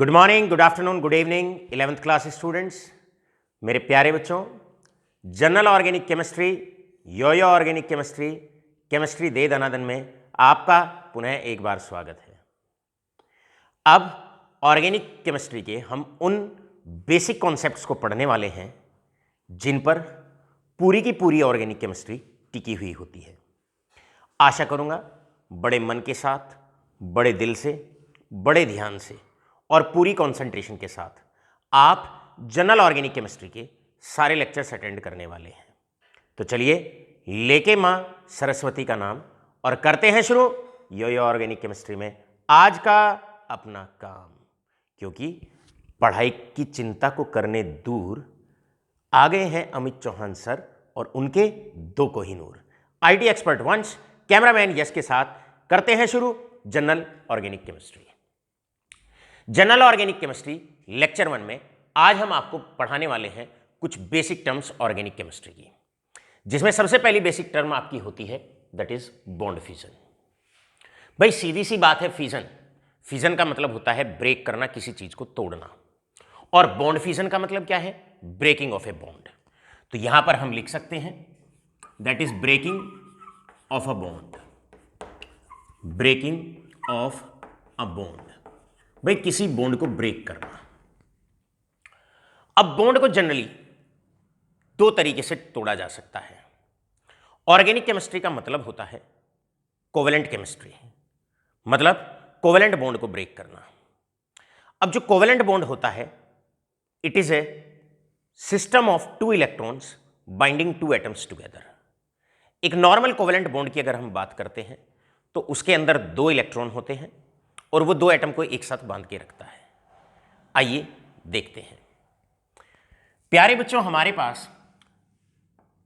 Good morning, good afternoon, good evening 11th class students. मेरे प्यारे बच्चों, जनरल ऑर्गेनिक केमिस्ट्री, यो organic chemistry, chemistry दे दनादन में आपका पुनः एक बार स्वागत है। अब ऑर्गेनिक केमिस्ट्री के हम उन बेसिक कॉन्सेप्ट्स को पढ़ने वाले हैं जिन पर पूरी की पूरी ऑर्गेनिक केमिस्ट्री टिकी हुई होती है। आशा करूंगा बड़े मन के साथ, बड़े दिल से, बड़े ध्यान से और पूरी कंसंट्रेशन के साथ आप जनरल ऑर्गेनिक केमिस्ट्री के सारे लेक्चर्स अटेंड करने वाले हैं। तो चलिए लेके मां सरस्वती का नाम और करते हैं शुरू यो ऑर्गेनिक केमिस्ट्री में आज का अपना काम। क्योंकि पढ़ाई की चिंता को करने दूर आ गए हैं अमित चौहान सर और उनके दो कोहिनूर आईटी एक्सपर्ट वंश कैमरामैन यश के साथ करते हैं शुरू general organic chemistry. General organic chemistry lecture 1 में आज हम आपको पढ़ाने वाले हैं कुछ बेसिक टर्म्स ऑर्गेनिक केमिस्ट्री की, जिसमें सबसे पहली बेसिक टर्म आपकी होती है दैट इज बॉन्ड फिजन। भाई सीधी सी बात है, फिजन का मतलब होता है ब्रेक करना, किसी चीज को तोड़ना, और बॉन्ड फिजन का मतलब क्या है? Breaking of a bond. तो यहां पर हम लिख सकते हैं that is breaking of a bond, breaking of a bond. भाई किसी बॉन्ड को ब्रेक करना। अब बॉन्ड को जनरली दो तरीके से तोड़ा जा सकता है। ऑर्गेनिक केमिस्ट्री का मतलब होता है कोवेलेंट केमिस्ट्री, मतलब कोवेलेंट बॉन्ड को ब्रेक करना। अब जो कोवेलेंट बॉन्ड होता है it is a system of two electrons binding two atoms together. एक नॉर्मल कोवेलेंट बॉन्ड की अगर हम बात करते हैं तो उसके अंदर दो इलेक्ट्रॉन होते हैं और वो दो एटम को एक साथ बांध के रखता है। आइए देखते हैं। प्यारे बच्चों, हमारे पास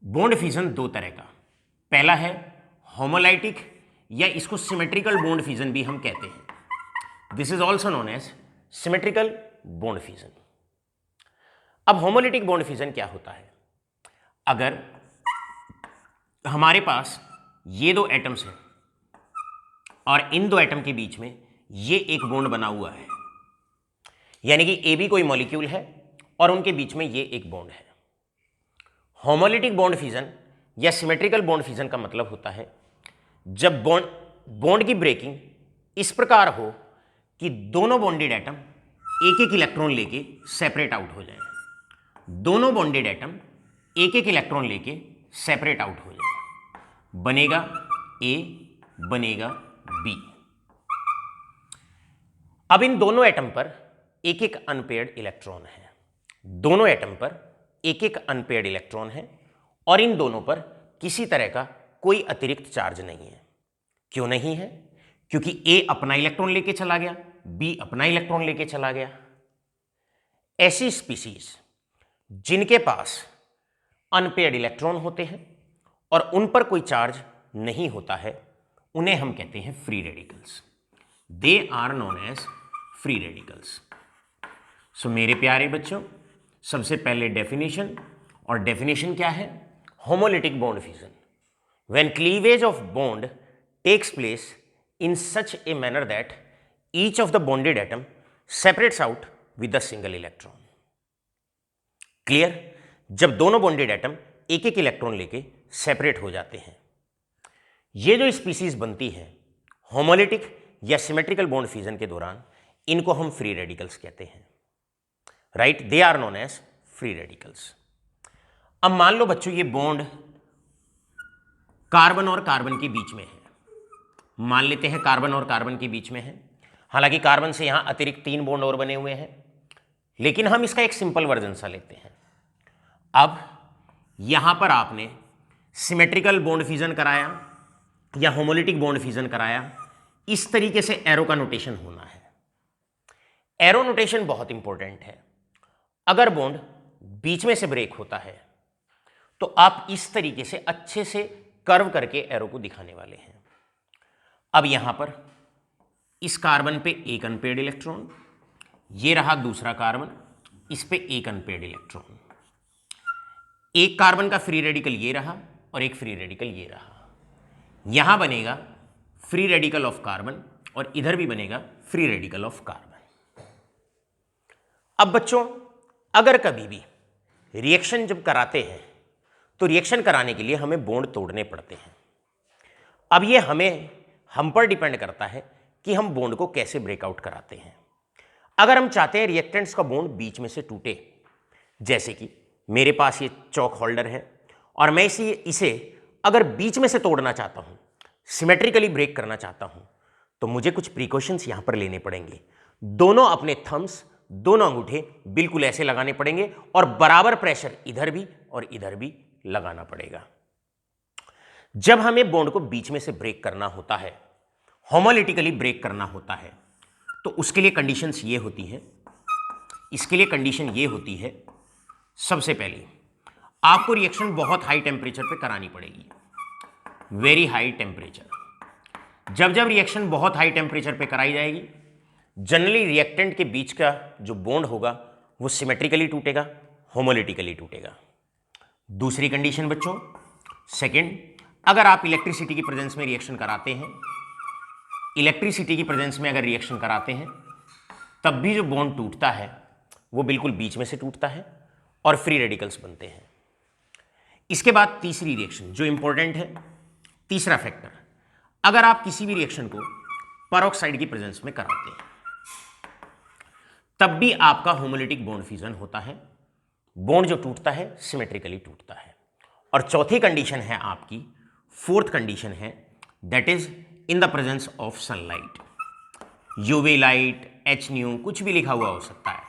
बॉन्ड फिजन दो तरह का, पहला है होमोलाइटिक या इसको सिमेट्रिकल बॉन्ड फिजन भी हम कहते हैं। This is also known as symmetrical bond fission. अब होमोलिटिक बॉन्ड फिजन क्या होता है? अगर हमारे पास ये दो एटम्स हैं और इन दो एटम के बीच में ये एक बॉन्ड बना हुआ है, यानी कि ए बी कोई मॉलिक्यूल है और उनके बीच में ये एक बॉन्ड है। होमोलिटिक बॉन्ड फिजन या सिमेट्रिकल बॉन्ड फिजन का मतलब होता है जब बॉन्ड की ब्रेकिंग इस प्रकार हो कि दोनों बॉन्डेड एटम एक एक इलेक्ट्रॉन लेके सेपरेट आउट हो जाए। दोनों बॉन्डेड एटम एक एक इलेक्ट्रॉन लेके सेपरेट आउट हो जाए, बनेगा ए, बनेगा बी। अब इन दोनों एटम पर एक एक अनपेयर्ड इलेक्ट्रॉन है, दोनों एटम पर एक एक अनपेयर्ड इलेक्ट्रॉन है और इन दोनों पर किसी तरह का कोई अतिरिक्त चार्ज नहीं है। क्यों नहीं है? क्योंकि ए अपना इलेक्ट्रॉन लेके चला गया, बी अपना इलेक्ट्रॉन लेके चला गया। ऐसी स्पीसीज जिनके पास अनपेयर्ड इलेक्ट्रॉन होते हैं और उन पर कोई चार्ज नहीं होता है उन्हें हम कहते हैं free radicals. They are known as free radicals. So मेरे प्यारे बच्चों, सबसे पहले डेफिनेशन, और डेफिनेशन क्या है? Homolytic bond fission when cleavage of bond takes place in such a manner that each of the bonded atom separates out with a single electron. Clear? जब दोनों बॉन्डेड एटम एक एक इलेक्ट्रॉन लेके separate हो जाते हैं, ये जो स्पीसीज बनती है होमोलिटिक या सिमेट्रिकल बॉन्ड फिजन के दौरान, इनको हम फ्री रेडिकल्स कहते हैं। Right, they are known as free radicals. अब मान लो बच्चों ये बॉन्ड कार्बन और कार्बन के बीच में है, मान लेते हैं कार्बन और कार्बन के बीच में है। हालांकि कार्बन से यहां अतिरिक्त 3 बॉन्ड और बने हुए हैं, लेकिन हम इसका एक सिंपल वर्जन सा लेते हैं। अब यहां पर आपने सिमेट्रिकल बॉन्ड फिजन कराया या होमोलिटिक बॉन्ड फिजन कराया, इस तरीके से एरो का नोटेशन होना है। एरो नोटेशन बहुत इंपॉर्टेंट है। अगर बॉन्ड बीच में से ब्रेक होता है तो आप इस तरीके से अच्छे से कर्व करके एरो को दिखाने वाले हैं। अब यहां पर इस कार्बन पे एक अनपेयर्ड इलेक्ट्रॉन, ये रहा दूसरा कार्बन, इस पे एक अनपेयर्ड इलेक्ट्रॉन। एक कार्बन का फ्री रेडिकल ये रहा और एक फ्री रेडिकल ये रहा। यहां बनेगा फ्री रेडिकल ऑफ कार्बन और इधर भी बनेगा फ्री रेडिकल ऑफ कार्बन। अब बच्चों, अगर कभी भी रिएक्शन जब कराते हैं तो रिएक्शन कराने के लिए हमें बॉन्ड तोड़ने पड़ते हैं। अब ये हम पर डिपेंड करता है कि हम बॉन्ड को कैसे ब्रेकआउट कराते हैं। अगर हम चाहते हैं रिएक्टेंट्स का बॉन्ड बीच में से टूटे, जैसे कि मेरे पास ये चौक होल्डर है और मैं इसे अगर बीच में से तोड़ना चाहता हूं, सिमेट्रिकली ब्रेक करना चाहता हूं, तो मुझे कुछ प्रिकॉशंस यहां पर लेने पड़ेंगे। दोनों अपने थम्स, दोनों अंगूठे बिल्कुल ऐसे लगाने पड़ेंगे और बराबर प्रेशर इधर भी और इधर भी लगाना पड़ेगा। जब हमें बॉन्ड को बीच में से ब्रेक करना होता है, होमोलिटिकली ब्रेक करना होता है, तो उसके लिए कंडीशंस ये होती हैं। इसके लिए कंडीशन ये होती है, सबसे पहले आपको रिएक्शन बहुत हाई टेम्परेचर पे करानी पड़ेगी, वेरी हाई टेम्परेचर। जब जब रिएक्शन बहुत हाई टेम्परेचर पे कराई जाएगी, जनरली रिएक्टेंट के बीच का जो बॉन्ड होगा वो सिमेट्रिकली टूटेगा, होमोलिटिकली टूटेगा। दूसरी कंडीशन बच्चों, सेकंड, अगर आप इलेक्ट्रिसिटी की प्रेजेंस में रिएक्शन कराते हैं, इलेक्ट्रिसिटी की प्रेजेंस में अगर रिएक्शन कराते हैं, तब भी जो बॉन्ड टूटता है वो बिल्कुल बीच में से टूटता है और फ्री रेडिकल्स बनते हैं। इसके बाद तीसरी रिएक्शन जो इंपॉर्टेंट है, तीसरा फैक्टर, अगर आप किसी भी रिएक्शन को पेरोक्साइड की प्रेजेंस में कराते हैं, तब भी आपका होमोलिटिक बॉन्ड फ्यूजन होता है। बॉन्ड जो टूटता है सिमेट्रिकली टूटता है। और चौथी कंडीशन है आपकी, फोर्थ कंडीशन है, that is in the presence of sunlight. UV light, H new, कुछ भी लिखा हुआ हो सकता है,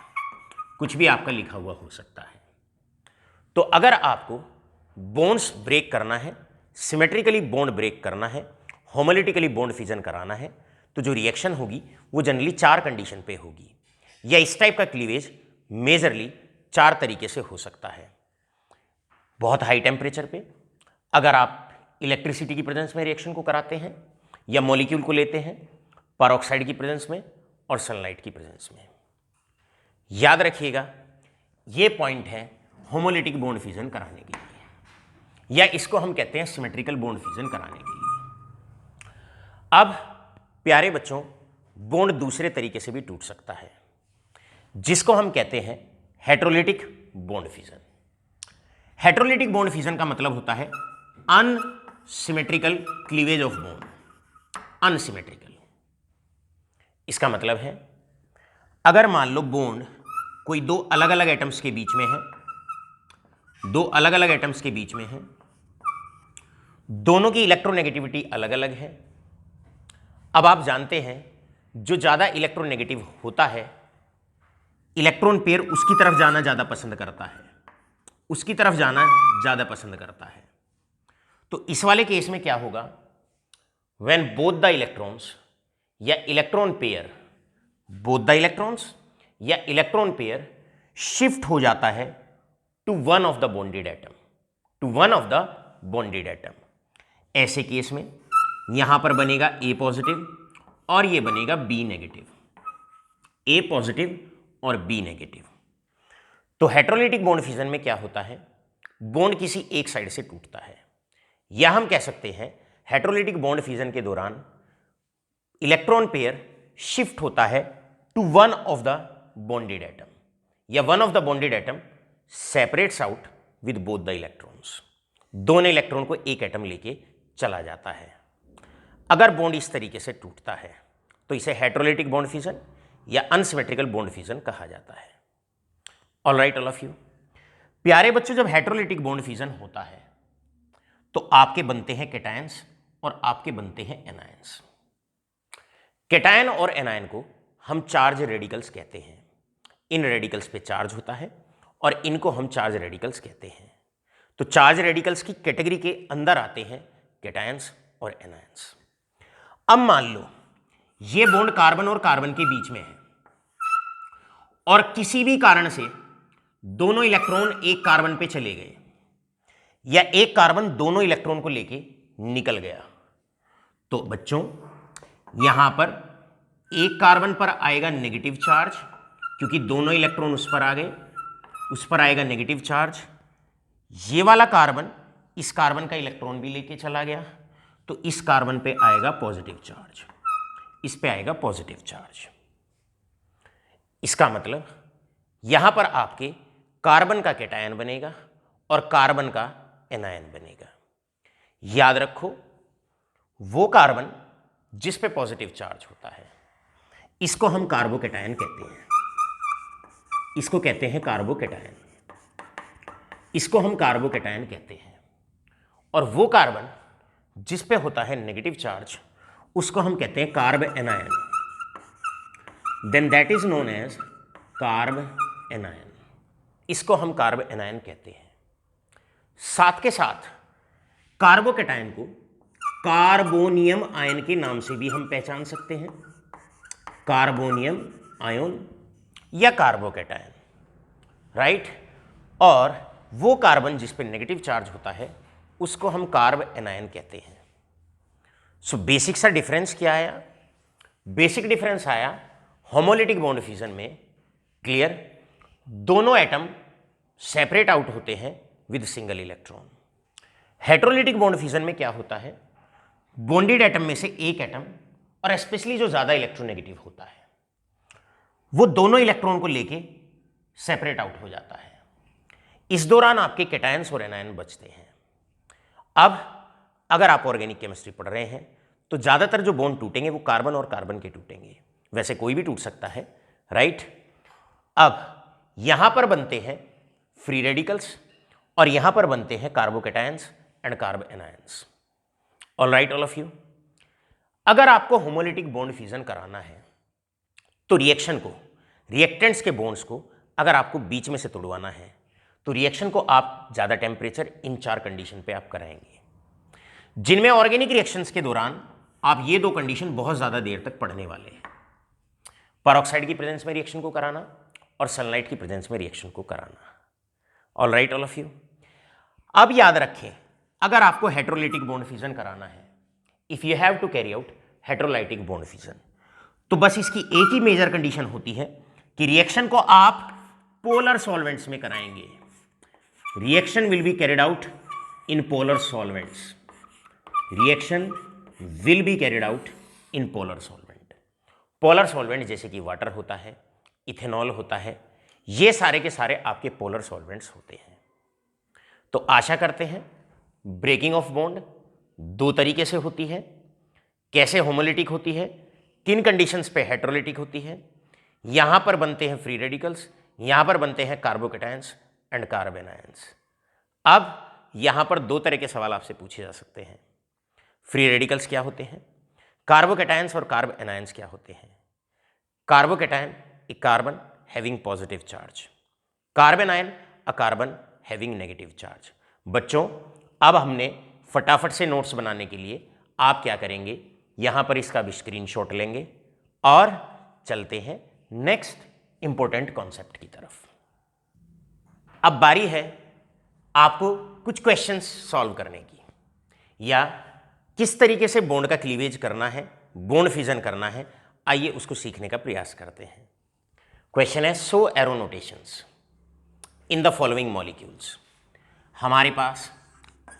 कुछ भी आपका लिखा हुआ हो सकता है। तो अगर आपको बॉन्ड्स ब्रेक करना है, सिमेट्रिकली बॉन्ड ब्रेक करना है, होमोलिटिकली बॉन्ड फ्यूजन कराना है, तो जो रिएक्शन होगी वो जनरली 4 कंडीशन पे होगी, या इस टाइप का क्लीवेज मेजरली 4 तरीके से हो सकता है। बहुत हाई टेम्परेचर पे अगर आप इलेक्ट्रिसिटी की प्रेजेंस में रिएक्शन को कराते हैं, या मॉलिक्यूल को लेते हैं पेरोक्साइड की प्रेजेंस में और सनलाइट की प्रेजेंस में। याद रखिएगा, ये पॉइंट है होमोलिटिक बॉन्ड फ्यूजन कराने के लिए, या इसको हम कहते हैं सिमेट्रिकल बॉन्ड फ्यूजन कराने के लिए। अब प्यारे बच्चों, बॉन्ड दूसरे तरीके से भी टूट सकता है, जिसको हम कहते हैं heterolytic bond fusion. Heterolytic bond fusion का मतलब होता है unsymmetrical cleavage of bond. Unsymmetrical, इसका मतलब है अगर मान लो बॉन्ड कोई 2 अलग अलग एटम्स के बीच में है, 2 अलग अलग एटम्स के बीच में है, दोनों की इलेक्ट्रोनेगेटिविटी अलग अलग है। अब आप जानते हैं जो ज्यादा इलेक्ट्रोनेगेटिव होता है, इलेक्ट्रॉन पेयर उसकी तरफ जाना ज्यादा पसंद करता है, उसकी तरफ जाना ज्यादा पसंद करता है। तो इस वाले केस में क्या होगा, व्हेन बोथ द इलेक्ट्रॉन्स या electron pair, both the electrons या इलेक्ट्रॉन पेयर शिफ्ट हो जाता है to one of the bonded atom, to one of the bonded atom. ऐसे केस में यहां पर बनेगा ए पॉजिटिव और ये बनेगा बी नेगेटिव, ए पॉजिटिव और बी नेगेटिव। तो हेटेरोलिटिक बॉन्ड फ्यूजन में क्या होता है, बॉन्ड किसी एक साइड से टूटता है, या हम कह सकते हैं हेटेरोलिटिक बॉन्ड फ्यूजन के दौरान इलेक्ट्रॉन पेयर शिफ्ट होता है to one of the bonded atom, या one of the bonded atom separates out with both the electrons. दोनों इलेक्ट्रॉन को एक एटम लेके चला जाता है। अगर बॉन्ड इस तरीके से टूटता है तो इसे हेटेरोलिटिक बॉन्ड फ्यूजन या अनसिमेट्रिकल बॉन्ड फ्यूजन कहा जाता है। All right all of you. प्यारे बच्चों, जब हेटेरोलिटिक बॉन्ड फ्यूजन होता है तो आपके बनते हैं कैटायंस और आपके बनते हैं एनायंस। कैटायन और एनायन को हम चार्ज रेडिकल्स कहते हैं। इन रेडिकल्स पे चार्ज होता है और इनको हम चार्ज रेडिकल्स कहते हैं। तो चार्ज रेडिकल्स की कैटेगरी के अंदर आते हैं कैटायंस और एनायंस। अब मान लो ये बॉन्ड कार्बन और कार्बन के बीच में है और किसी भी कारण से दोनों इलेक्ट्रॉन एक कार्बन पे चले गए, या एक कार्बन दोनों इलेक्ट्रॉन को लेके निकल गया, तो बच्चों यहां पर एक कार्बन पर आएगा नेगेटिव चार्ज, क्योंकि दोनों इलेक्ट्रॉन उस पर आ गए, उस पर आएगा नेगेटिव चार्ज। ये वाला कार्बन इस कार्बन का इलेक्ट्रॉन भी लेके चला गया, तो इस कार्बन पे आएगा पॉजिटिव चार्ज, इस पे आएगा पॉजिटिव चार्ज। इसका मतलब यहां पर आपके कार्बन का कैटायन बनेगा और कार्बन का एनायन बनेगा। याद रखो, वो कार्बन जिस पे पॉजिटिव चार्ज होता है इसको हम कार्बोकैटायन कहते हैं, इसको कहते हैं कार्बोकैटायन, इसको हम कार्बोकैटायन कहते हैं। और वो कार्बन जिस पे होता है नेगेटिव चार्ज उसको हम कहते हैं carbanion, then that is known as carbanion, इसको हम कार्ब एनायन कहते हैं। साथ के साथ कार्बोकैटायन को कार्बोनियम आयन के नाम से भी हम पहचान सकते हैं, कार्बोनियम आयन या कार्बोकैटायन, राइट। और वो कार्बन जिस पे नेगेटिव चार्ज होता है उसको हम कार्ब एनायन कहते हैं। सो बेसिक सा डिफरेंस क्या आया? बेसिक डिफरेंस आया होमोलिटिक बॉन्ड फ्यूजन में, क्लियर, दोनों एटम सेपरेट आउट होते हैं with single electron. Heterolytic bond fusion में क्या होता है, बॉन्डेड एटम में से एक एटम, और स्पेशली जो ज्यादा इलेक्ट्रोनेगेटिव होता है, वो दोनों इलेक्ट्रॉन को लेके सेपरेट आउट हो जाता है। इस दौरान आपके कैटायंस और एनायन बचते हैं। अब अगर आप ऑर्गेनिक केमिस्ट्री पढ़ रहे हैं तो ज्यादातर जो बॉन्ड टूटेंगे वो कार्बन और कार्बन के टूटेंगे, वैसे कोई भी टूट सकता है, राइट। अब यहां पर बनते हैं फ्री रेडिकल्स और यहां पर बनते हैं carbocations and carb anions. All right all of you. अगर आपको होमोलिटिक बॉन्ड फ्यूजन कराना है तो रिएक्शन को, रिएक्टेंट्स के बॉन्ड्स को अगर आपको बीच में से तोड़वाना है तो रिएक्शन को आप ज़्यादा टेम्परेचर इन 4 कंडीशन पे आप कराएंगे, जिनमें ऑर्गेनिक रिएक्शंस के दौरान आप ये 2 कंडीशन बहुत ज़्यादा देर तक पढ़ने वाले हैं, पेरोक्साइड की प्रेजेंस में रिएक्शन को कराना और सनलाइट की प्रेजेंस में रिएक्शन को कराना। All right all of you. अब याद रखें, अगर आपको हेटेरोलिटिक बॉन्ड फ्यूजन कराना है, if you have to carry out heterolytic bond fusion, तो बस इसकी एक ही मेजर कंडीशन होती है कि रिएक्शन को आप पोलर सॉल्वेंट्स में कराएंगे। Reaction will be carried out in polar solvents, reaction will be carried out in polar solvent. Polar solvent जैसे कि वाटर होता है, इथेनॉल होता है, ये सारे के सारे आपके पोलर सॉल्वेंट्स होते हैं। तो आशा करते हैं ब्रेकिंग ऑफ बॉन्ड 2 तरीके से होती है, कैसे होमोलिटिक होती है, किन कंडीशंस पे हेटेरोलिटिक होती है, यहां पर बनते हैं फ्री रेडिकल्स, यहां पर बनते हैं कार्बोकैटायंस एंड कार्ब एनायंस। अब यहां पर 2 तरह के सवाल आपसे पूछे जा सकते हैं, फ्री रेडिकल्स क्या होते हैं, कार्बोकैटायंस और कार्ब एनायंस क्या होते हैं। Carbocation A carbon having positive charge, carbon ion a carbon having negative charge. बच्चों, अब हमने फटाफट से नोट्स बनाने के लिए आप क्या करेंगे, यहां पर इसका भी स्क्रीनशॉट लेंगे और चलते हैं नेक्स्ट इंपॉर्टेंट कॉन्सेप्ट की तरफ। अब बारी है आपको कुछ क्वेश्चंस सॉल्व करने की, या किस तरीके से बॉन्ड का क्लीवेज करना है, बॉन्ड फ्यूजन करना है, आइए उसको सीखने का प्रयास करते हैं। क्वेश्चन है, so arrow notations in the following molecules. हमारे पास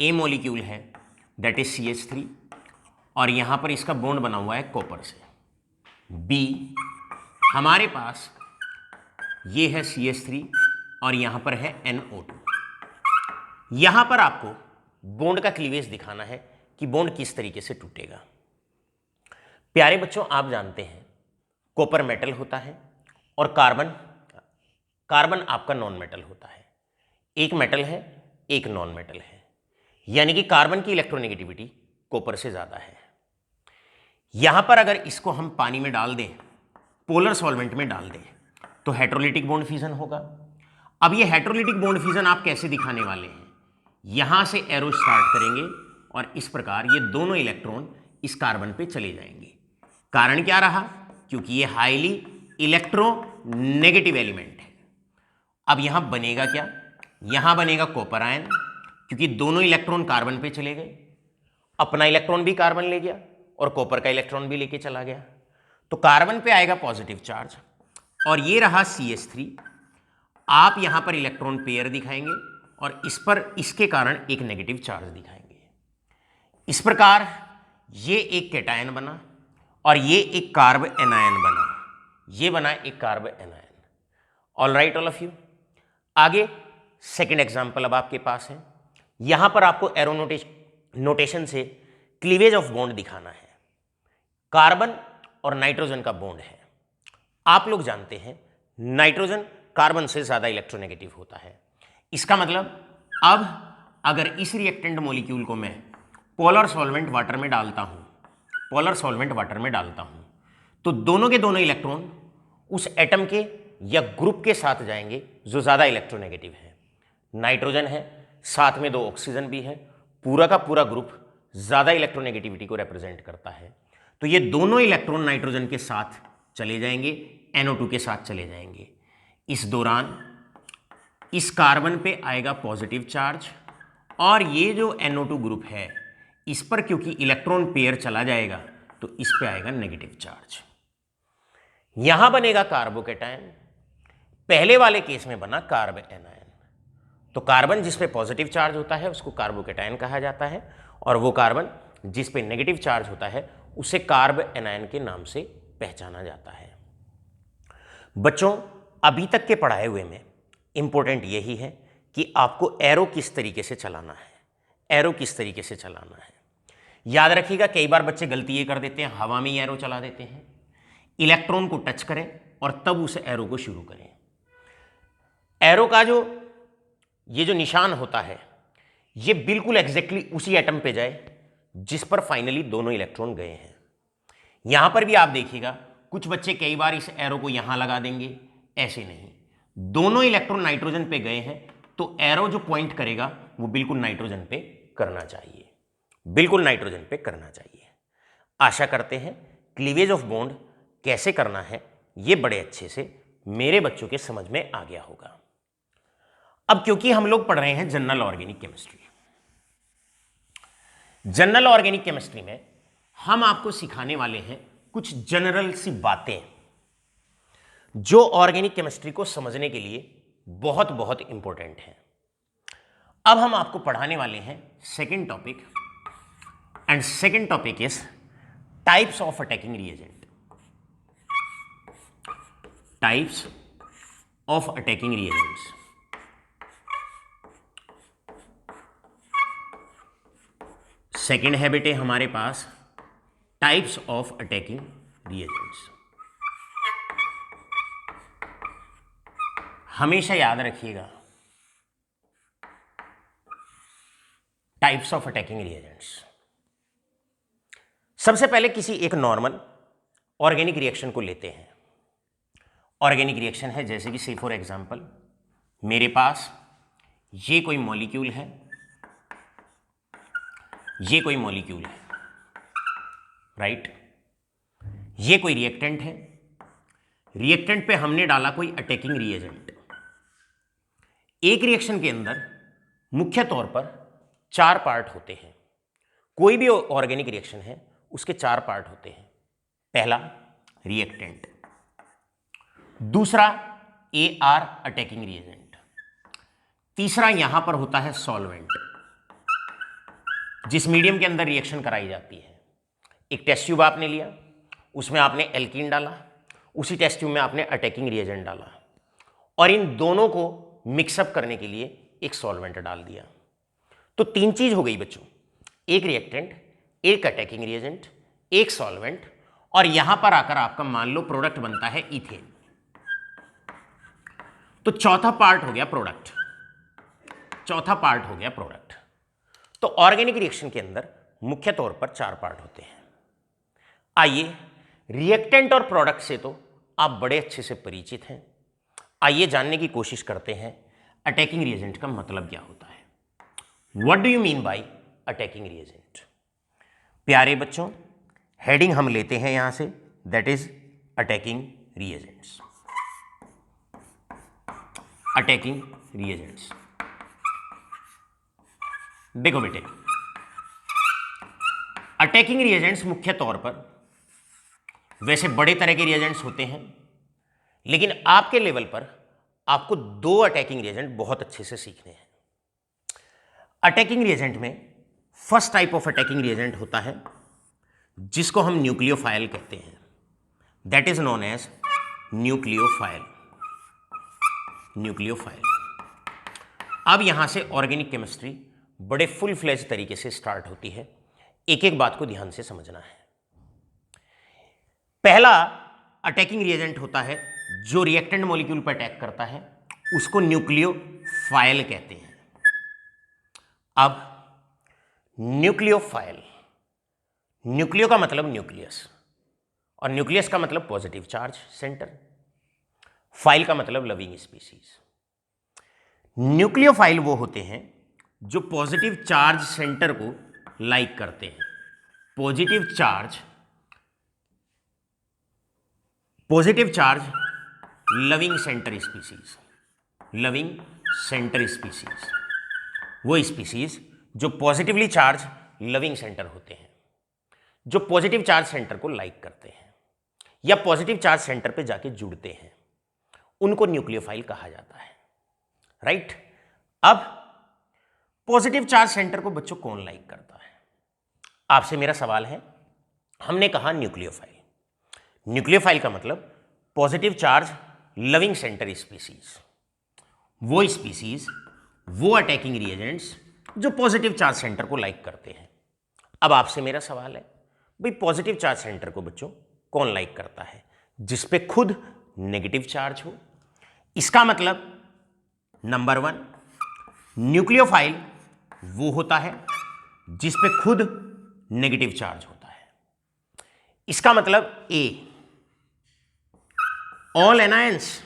ए मॉलिक्यूल है दैट इज CH3 और यहां पर इसका बॉन्ड बना हुआ है कॉपर से। बी, हमारे पास ये है CH3 और यहां पर है NO2। यहां पर आपको बॉन्ड का क्लीवेज दिखाना है कि बॉन्ड किस तरीके से टूटेगा। प्यारे बच्चों, आप जानते हैं कॉपर मेटल होता है और कार्बन आपका नॉन मेटल होता है। एक मेटल है, एक नॉन मेटल है, यानी कि कार्बन की इलेक्ट्रोनेगेटिविटी कॉपर से ज्यादा है। यहां पर अगर इसको हम पानी में डाल दें, पोलर सॉल्वेंट में डाल दें, तो हेटेरोलिटिक बॉन्ड फ्यूजन होगा। अब ये हेटेरोलिटिक बॉन्ड फ्यूजन आप कैसे दिखाने वाले हैं, यहां से एरो स्टार्ट करेंगे और इस प्रकार ये दोनों इलेक्ट्रॉन इस कार्बन पे चले जाएंगे। कारण क्या रहा, क्योंकि ये हाईली इलेक्ट्रोनेगेटिव एलिमेंट है। अब यहां बनेगा क्या, यहां बनेगा कॉपर आयन, क्योंकि दोनों इलेक्ट्रॉन कार्बन पे चले गए, अपना इलेक्ट्रॉन भी कार्बन ले गया और कॉपर का इलेक्ट्रॉन भी लेके चला गया, तो कार्बन पे आएगा पॉजिटिव चार्ज और ये रहा CH3। आप यहां पर इलेक्ट्रॉन पेयर दिखाएंगे और इस पर इसके कारण एक नेगेटिव चार्ज दिखाएंगे। इस प्रकार ये एक कैटायन बना और ये एक कार्ब एनायन बना, ये बना एक carb anion. All right all of you. आगे सेकेंड एग्जाम्पल अब आपके पास है। यहां पर आपको एरो नोटेशन से क्लीवेज ऑफ बॉन्ड दिखाना है। कार्बन और नाइट्रोजन का बॉन्ड है। आप लोग जानते हैं नाइट्रोजन कार्बन से ज्यादा इलेक्ट्रोनेगेटिव होता है। इसका मतलब अब अगर इस रिएक्टेंट मॉलिक्यूल को मैं पोलर सॉल्वेंट वाटर में डालता हूं, तो दोनों के दोनों इलेक्ट्रॉन उस एटम के या ग्रुप के साथ जाएंगे जो ज्यादा इलेक्ट्रोनेगेटिव है। नाइट्रोजन है, साथ में 2 ऑक्सीजन भी है, पूरा का पूरा ग्रुप ज्यादा इलेक्ट्रोनेगेटिविटी को रिप्रेजेंट करता है। तो ये दोनों इलेक्ट्रॉन नाइट्रोजन के साथ चले जाएंगे, NO2 के साथ चले जाएंगे। इस दौरान इस कार्बन पे आएगा पॉजिटिव चार्ज और ये जो NO2 ग्रुप है इस पर क्योंकि इलेक्ट्रॉन पेयर चला जाएगा तो इस पे आएगा नेगेटिव चार्ज। यहां बनेगा कार्बोकेटायन। पहले वाले केस में बना कार्ब एनायन। तो कार्बन जिस पे पॉजिटिव चार्ज होता है उसको कार्बोकेटायन कहा जाता है और वो कार्बन जिस पे नेगेटिव चार्ज होता है उसे कार्ब एनायन के नाम से पहचाना जाता है। बच्चों, अभी तक के पढ़ाए हुए में इंपॉर्टेंट यही है कि आपको एरो किस तरीके से चलाना है, एरो किस तरीके से चलाना है। याद रखिएगा, कई बार बच्चे गलती ये कर देते हैं, हवा में एरो चला देते हैं। इलेक्ट्रॉन को टच करें और तब उस एरो को शुरू करें। एरो का ये जो निशान होता है ये बिल्कुल एग्जैक्टली उसी एटम पे जाए जिस पर फाइनली दोनों इलेक्ट्रॉन गए हैं। यहां पर भी आप देखिएगा कुछ बच्चे कई बार इस एरो को यहां लगा देंगे, ऐसे नहीं। दोनों इलेक्ट्रॉन नाइट्रोजन पे गए हैं तो एरो जो पॉइंट करेगा वो बिल्कुल नाइट्रोजन पे करना चाहिए, बिल्कुल नाइट्रोजन पे करना चाहिए। आशा करते हैं क्लीवेज ऑफ बॉन्ड कैसे करना है ये बड़े अच्छे से मेरे बच्चों के समझ में आ गया होगा। अब क्योंकि हम लोग पढ़ रहे हैं general organic chemistry, general organic chemistry में हम आपको सिखाने वाले हैं कुछ जनरल सी बातें जो ऑर्गेनिक केमिस्ट्री को समझने के लिए बहुत बहुत इंपॉर्टेंट है। अब हम आपको पढ़ाने वाले हैं second topic, and second topic is types of attacking reagent. Types of attacking reagents. Second है बेटे हमारे पास टाइप्स ऑफ अटैकिंग रिएजेंट्स। हमेशा याद रखिएगा टाइप्स ऑफ अटैकिंग रिएजेंट्स। सबसे पहले किसी एक नॉर्मल ऑर्गेनिक रिएक्शन को लेते हैं। ऑर्गेनिक रिएक्शन है जैसे कि से फॉर एग्जांपल मेरे पास ये कोई मॉलिक्यूल है, ये कोई मॉलिक्यूल है, राइट। ये कोई रिएक्टेंट है, रिएक्टेंट पे हमने डाला कोई अटैकिंग रिएजेंट। एक रिएक्शन के अंदर मुख्य तौर पर 4 पार्ट होते हैं। कोई भी ऑर्गेनिक रिएक्शन है उसके 4 पार्ट होते हैं। पहला रिएक्टेंट, दूसरा AR अटैकिंग रिएजेंट, तीसरा यहां पर होता है सॉल्वेंट जिस मीडियम के अंदर रिएक्शन कराई जाती है। एक टेस्ट ट्यूब आपने लिया, उसमें आपने एल्कीन डाला, उसी टेस्ट ट्यूब में आपने अटैकिंग रिएजेंट डाला और इन दोनों को मिक्सअप करने के लिए एक सॉल्वेंट डाल दिया। तो 3 चीज हो गई बच्चों, एक रिएक्टेंट, एक अटैकिंग रिएजेंट, एक सॉल्वेंट, और यहां पर आकर आपका मान लो प्रोडक्ट बनता है इथेन। तो चौथा पार्ट हो गया प्रोडक्ट, चौथा पार्ट हो गया प्रोडक्ट। तो ऑर्गेनिक रिएक्शन के अंदर मुख्य तौर पर 4 पार्ट होते हैं। आइए रिएक्टेंट और प्रोडक्ट से तो आप बड़े अच्छे से परिचित हैं, आइए जानने की कोशिश करते हैं अटैकिंग रिएजेंट का मतलब क्या होता है। What do you mean by attacking reagent. प्यारे बच्चों, हेडिंग हम लेते हैं यहां से, that is attacking reagents. Attacking reagents, देखो बेटे, अटैकिंग रिएजेंट्स मुख्य तौर पर वैसे बड़े तरह के रिएजेंट्स होते हैं, लेकिन आपके लेवल पर आपको 2 अटैकिंग रिएजेंट बहुत अच्छे से सीखने हैं। अटैकिंग रिएजेंट में first type of attacking reagent होता है जिसको हम न्यूक्लियोफाइल कहते हैं, that is known as nucleophile. Nucleophile. अब यहां से ऑर्गेनिक केमिस्ट्री बड़े फुल फ्लेज तरीके से स्टार्ट होती है। एक एक बात को ध्यान से समझना है। पहला अटैकिंग रिएजेंट होता है जो रिएक्टेंट मॉलिक्यूल पर अटैक करता है, उसको न्यूक्लियोफाइल कहते हैं। अब न्यूक्लियोफाइल, न्यूक्लियो का मतलब न्यूक्लियस और न्यूक्लियस का मतलब पॉजिटिव चार्ज सेंटर, फाइल का मतलब लविंग स्पीसीज। न्यूक्लियोफाइल वो होते हैं जो पॉजिटिव चार्ज सेंटर को लाइक करते हैं। Positive charge loving centre species, loving centre species, वो स्पीसीज जो पॉजिटिवली चार्ज लविंग सेंटर होते हैं, जो पॉजिटिव चार्ज सेंटर को लाइक करते हैं या पॉजिटिव चार्ज सेंटर पे जाके जुड़ते हैं, उनको न्यूक्लियोफाइल कहा जाता है। राइट? अब पॉजिटिव चार्ज सेंटर को बच्चों कौन लाइक करता है? आपसे मेरा सवाल है, हमने कहा न्यूक्लियोफाइल। न्यूक्लियोफाइल का मतलब positive charge loving centre species, वो स्पीसीज, वो अटैकिंग रिएजेंट्स जो पॉजिटिव चार्ज सेंटर को लाइक करते हैं। अब आपसे मेरा सवाल है, भाई पॉजिटिव चार्ज सेंटर को बच्चों कौन लाइक करता है? जिस पे खुद नेगेटिव चार्ज हो। इसका मतलब नंबर 1, न्यूक्लियोफाइल वो होता है जिस पे खुद नेगेटिव चार्ज होता है। इसका मतलब ए, ऑल एनायंस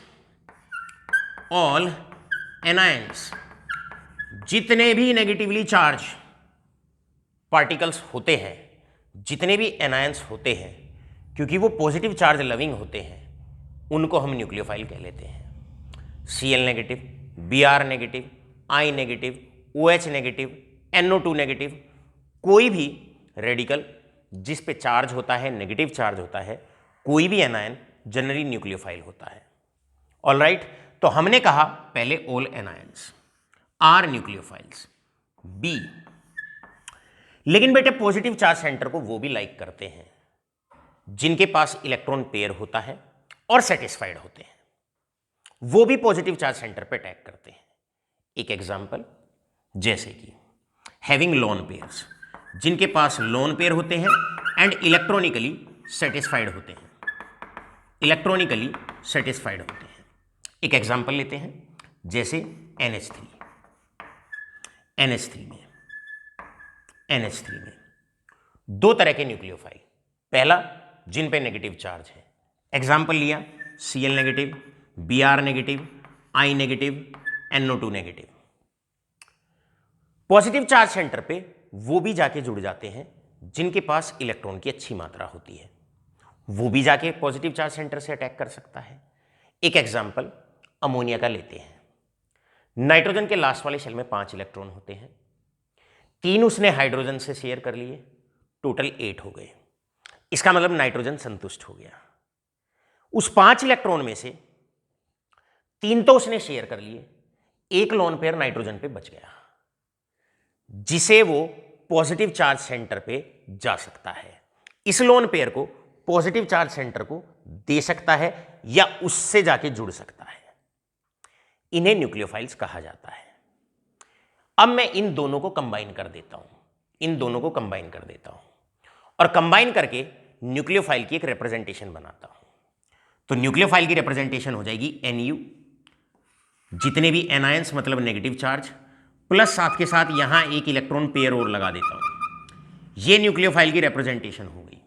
जितने भी नेगेटिवली चार्ज पार्टिकल्स होते हैं, जितने भी एनायंस होते हैं, क्योंकि वो पॉजिटिव चार्ज लविंग होते हैं, उनको हम न्यूक्लियोफाइल कह लेते हैं। Cl negative, Br negative, I negative, OH negative, NO2 negative, कोई भी रेडिकल जिस पे चार्ज होता है, नेगेटिव चार्ज होता है, कोई भी एनायन जनरली न्यूक्लियोफाइल होता है। ऑलराइट, तो हमने कहा पहले all anions are nucleophiles. B, लेकिन बेटे पॉजिटिव चार्ज सेंटर को वो भी लाइक करते हैं जिनके पास इलेक्ट्रॉन पेयर होता है और सेटिस्फाइड होते हैं, वो भी पॉजिटिव चार्ज सेंटर पे अटैक करते हैं। एक एग्जांपल, जैसे कि हैविंग लोन पेयर्स, जिनके पास लोन पेयर होते हैं एंड इलेक्ट्रॉनिकली सेटिस्फाइड होते हैं, इलेक्ट्रॉनिकली सेटिस्फाइड होते हैं। एक एग्जांपल लेते हैं, जैसे NH3 में दो तरह के न्यूक्लियोफाइल, पहला जिन पे नेगेटिव चार्ज है, एग्जांपल लिया Cl negative, Br negative, I negative, NO2 negative. Positive charge centre पे वो भी जाके जुड़ जाते हैं जिनके पास इलेक्ट्रॉन की अच्छी मात्रा होती है, वो भी जाके पॉजिटिव चार्ज सेंटर से अटैक कर सकता है। एक एग्जांपल अमोनिया का लेते हैं। नाइट्रोजन के लास्ट वाले शेल में 5 इलेक्ट्रॉन होते हैं, 3 उसने हाइड्रोजन से शेयर कर लिए, टोटल 8 हो गए। इसका मतलब नाइट्रोजन संतुष्ट हो गया। उस 5 इलेक्ट्रॉन में से 3 तो उसने शेयर कर लिए, एक लोन पेयर नाइट्रोजन पे बच गया, जिसे वो पॉजिटिव चार्ज सेंटर पे जा सकता है। इस लोन पेयर को पॉजिटिव चार्ज सेंटर को दे सकता है या उससे जाके जुड़ सकता है। इन्हें न्यूक्लियोफाइल्स कहा जाता है। अब मैं इन दोनों को कंबाइन कर देता हूं, और कंबाइन करके न्यूक्लियोफाइल की एक रिप्रेजेंटेशन बनाता हूं। तो न्यूक्लियोफाइल की रिप्रेजेंटेशन हो जाएगी Nu, जितने भी एनायंस मतलब नेगेटिव चार्ज, प्लस साथ के साथ यहां एक इलेक्ट्रॉन पेयर और लगा देता हूं। ये न्यूक्लियोफाइल की रिप्रेजेंटेशन हो गई।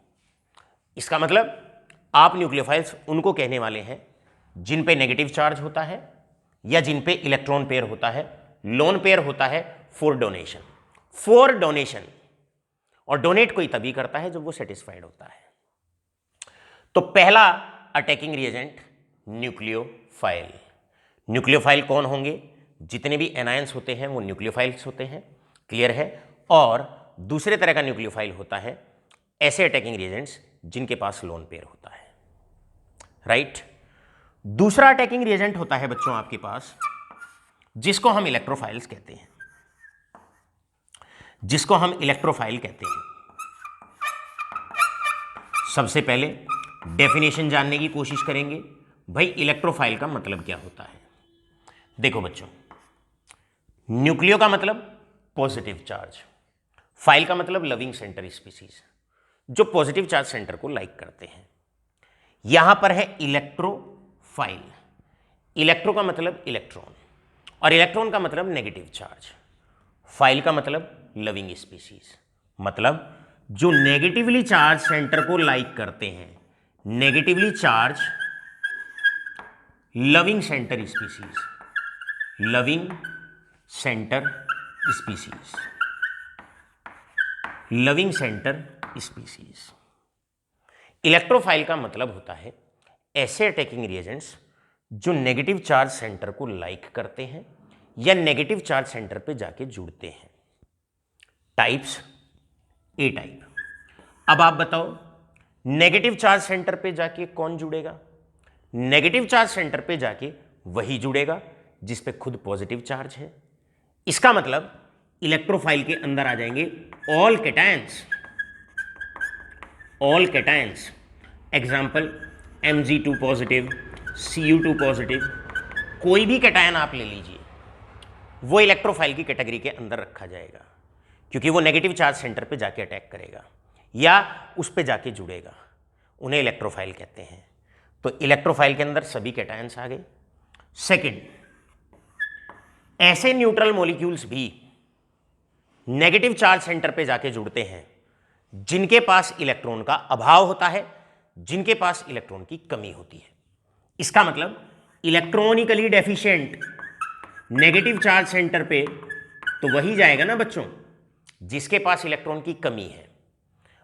इसका मतलब आप न्यूक्लियोफाइल्स उनको कहने वाले हैं जिन पे नेगेटिव चार्ज होता है या जिन पे इलेक्ट्रॉन पेयर होता है, लोन पेयर होता है फॉर डोनेशन, और डोनेट कोई तभी करता है जब वो सेटिस्फाइड होता है। तो पहला अटैकिंग रिएजेंट न्यूक्लियोफाइल। न्यूक्लियोफाइल कौन होंगे? जितने भी एनायंस होते हैं वो न्यूक्लियोफाइल्स होते हैं, क्लियर है। और दूसरे तरह का न्यूक्लियोफाइल होता है ऐसे अटैकिंग रिएजेंट्स जिनके पास लोन पेयर होता है, राइट। दूसरा अटैकिंग रिएजेंट होता है बच्चों आपके पास जिसको हम इलेक्ट्रोफाइल्स कहते हैं, सबसे पहले डेफिनेशन जानने की कोशिश करेंगे। भाई इलेक्ट्रोफाइल का मतलब क्या होता है? देखो बच्चों, न्यूक्लियो का मतलब पॉजिटिव चार्ज, फाइल का मतलब लविंग सेंटर स्पीसीज, जो पॉजिटिव चार्ज सेंटर को लाइक करते हैं। यहां पर है इलेक्ट्रोफाइल, इलेक्ट्रो का मतलब इलेक्ट्रॉन और इलेक्ट्रॉन का मतलब नेगेटिव चार्ज, फाइल का मतलब लविंग स्पीसीज, मतलब जो नेगेटिवली चार्ज सेंटर को लाइक करते हैं, negatively charge loving centre species, loving centre species, loving centre species. Electrophile का मतलब होता है ऐसे अटैकिंग रिएजेंट्स जो नेगेटिव चार्ज सेंटर को लाइक करते हैं या नेगेटिव चार्ज सेंटर पे जाके जुड़ते हैं। टाइप्स, ए टाइप। अब आप बताओ, नेगेटिव चार्ज सेंटर पे जाके कौन जुड़ेगा? नेगेटिव चार्ज सेंटर पे जाके वही जुड़ेगा जिस पे खुद पॉजिटिव चार्ज है। इसका मतलब इलेक्ट्रोफाइल के अंदर आ जाएंगे all cations, all cations. Example Mg2 positive, Cu2 positive, कोई भी कैटायन आप ले लीजिए, वो इलेक्ट्रोफाइल की कैटेगरी के अंदर रखा जाएगा, क्योंकि वो नेगेटिव चार्ज सेंटर पे जाके अटैक करेगा या उस पे जाके जुड़ेगा, उन्हें इलेक्ट्रोफाइल कहते हैं। तो इलेक्ट्रोफाइल के अंदर सभी कैटायंस आ गए। सेकंड, ऐसे न्यूट्रल मॉलिक्यूल्स भी नेगेटिव चार्ज सेंटर पे जाके जुड़ते हैं जिनके पास इलेक्ट्रॉन का अभाव होता है, जिनके पास इलेक्ट्रॉन की कमी होती है। इसका मतलब electronically deficient negative charge centre पे तो वही जाएगा ना बच्चों जिसके पास इलेक्ट्रॉन की कमी है।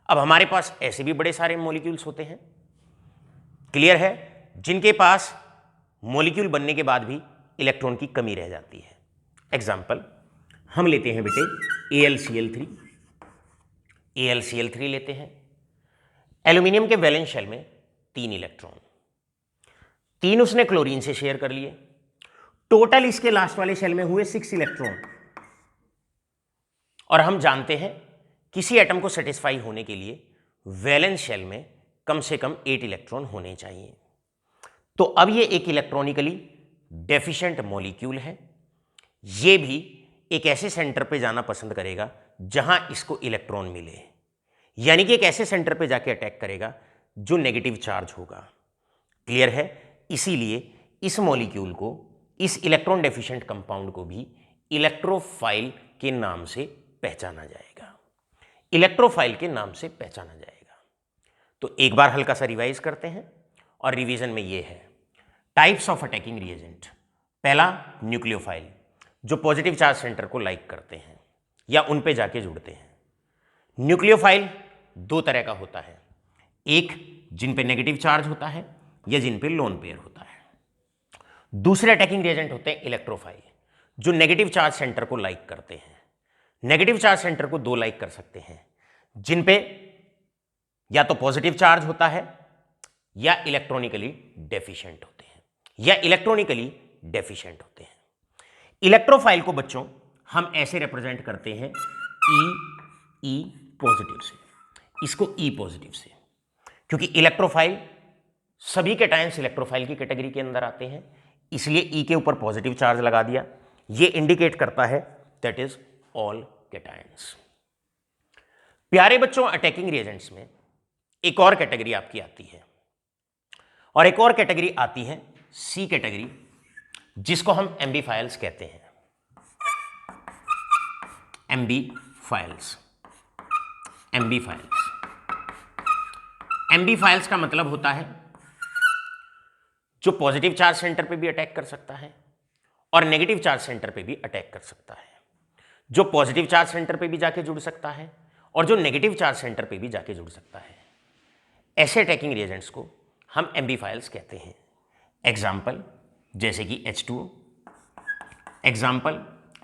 अब हमारे पास ऐसे भी बड़े सारे मॉलिक्यूल्स होते हैं, क्लियर है, जिनके पास मॉलिक्यूल बनने के बाद भी इलेक्ट्रॉन की कमी रह जाती है। एग्जाम्पल हम लेते हैं बेटे AlCl3, AlCl3 लेते हैं। एल्यूमिनियम के वैलेंस शेल में 3 इलेक्ट्रॉन, 3 उसने क्लोरीन से शेयर कर लिए, टोटल इसके लास्ट वाले शेल में हुए 6 इलेक्ट्रॉन। और हम जानते हैं किसी एटम को सेटिस्फाई होने के लिए वैलेंस शेल में कम से कम 8 इलेक्ट्रॉन होने चाहिए। तो अब ये एक इलेक्ट्रॉनिकली डेफिशिएंट मॉलिक्यूल है, ये भी एक ऐसे सेंटर पे जाना पसंद करेगा जहां इसको इलेक्ट्रॉन मिले, यानी कि एक ऐसे सेंटर पे जाके अटैक करेगा जो नेगेटिव चार्ज होगा। क्लियर है? इसीलिए इस मॉलिक्यूल को, इस इलेक्ट्रॉन डेफिशिएंट कंपाउंड को भी इलेक्ट्रोफाइल के नाम से पहचाना जाएगा, इलेक्ट्रोफाइल के नाम से पहचाना जाएगा। तो एक बार हल्का सा रिवाइज करते हैं, और रिवीजन में ये है टाइप्स ऑफ अटैकिंग रिएजेंट। पहला न्यूक्लियोफाइल, जो पॉजिटिव चार्ज सेंटर को लाइक करते हैं या उन पे जाके जुड़ते हैं। न्यूक्लियोफाइल 2 तरह का होता है, एक जिन पे नेगेटिव चार्ज होता है या जिन पे लोन पेयर होता है। दूसरे अटैकिंग रिएजेंट होते हैं इलेक्ट्रोफाइल, जो नेगेटिव चार्ज सेंटर को लाइक करते हैं। नेगेटिव चार्ज सेंटर को 2 लाइक कर सकते हैं, जिन पे या तो पॉजिटिव चार्ज होता है या इलेक्ट्रॉनिकली डेफिशिएंट होते हैं, या इलेक्ट्रॉनिकली डेफिशिएंट होते हैं। इलेक्ट्रोफाइल को बच्चों हम ऐसे रिप्रेजेंट करते हैं ई पॉजिटिव से, इसको ई पॉजिटिव से, क्योंकि इलेक्ट्रोफाइल सभी कैटायंस इलेक्ट्रोफाइल की कैटेगरी के अंदर आते हैं, इसलिए ई के ऊपर पॉजिटिव चार्ज लगा दिया। ये इंडिकेट करता है दैट इज ऑल कैटायंस। प्यारे बच्चों, अटैकिंग रिएजेंट्स में एक और कैटेगरी आपकी आती है, और एक और कैटेगरी आती है सी कैटेगरी, जिसको हम एम्बीफाइल्स कहते हैं। एम्बीफाइल्स, एम्बीफाइल्स, एम्बीफाइल्स का मतलब होता है जो पॉजिटिव चार्ज सेंटर पे भी अटैक कर सकता है और नेगेटिव चार्ज सेंटर पे भी अटैक कर सकता है, जो पॉजिटिव चार्ज सेंटर पे भी जाके जुड़ सकता है और जो नेगेटिव चार्ज सेंटर पे भी जाके जुड़ सकता है। ऐसे अटैकिंग रिएजेंट्स को हम एम्बीफाइल्स कहते हैं। एग्जाम्पल जैसे कि H2O, एग्जाम्पल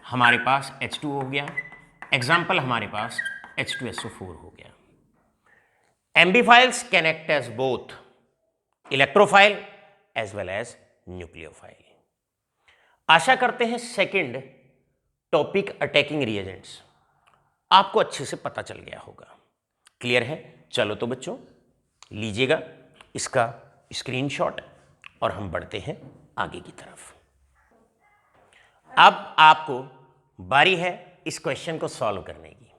हमारे पास H2O हो गया, एग्जाम्पल हमारे पास H2SO4 हो गया। Ambiphiles can act as both electrophile as well as nucleophile. आशा करते हैं सेकंड टॉपिक अटैकिंग रिएजेंट्स आपको अच्छे से पता चल गया होगा। क्लियर है? चलो तो बच्चों लीजिएगा इसका स्क्रीनशॉट और हम बढ़ते हैं आगे की तरफ। अब आपको बारी है इस क्वेश्चन को सॉल्व करने की।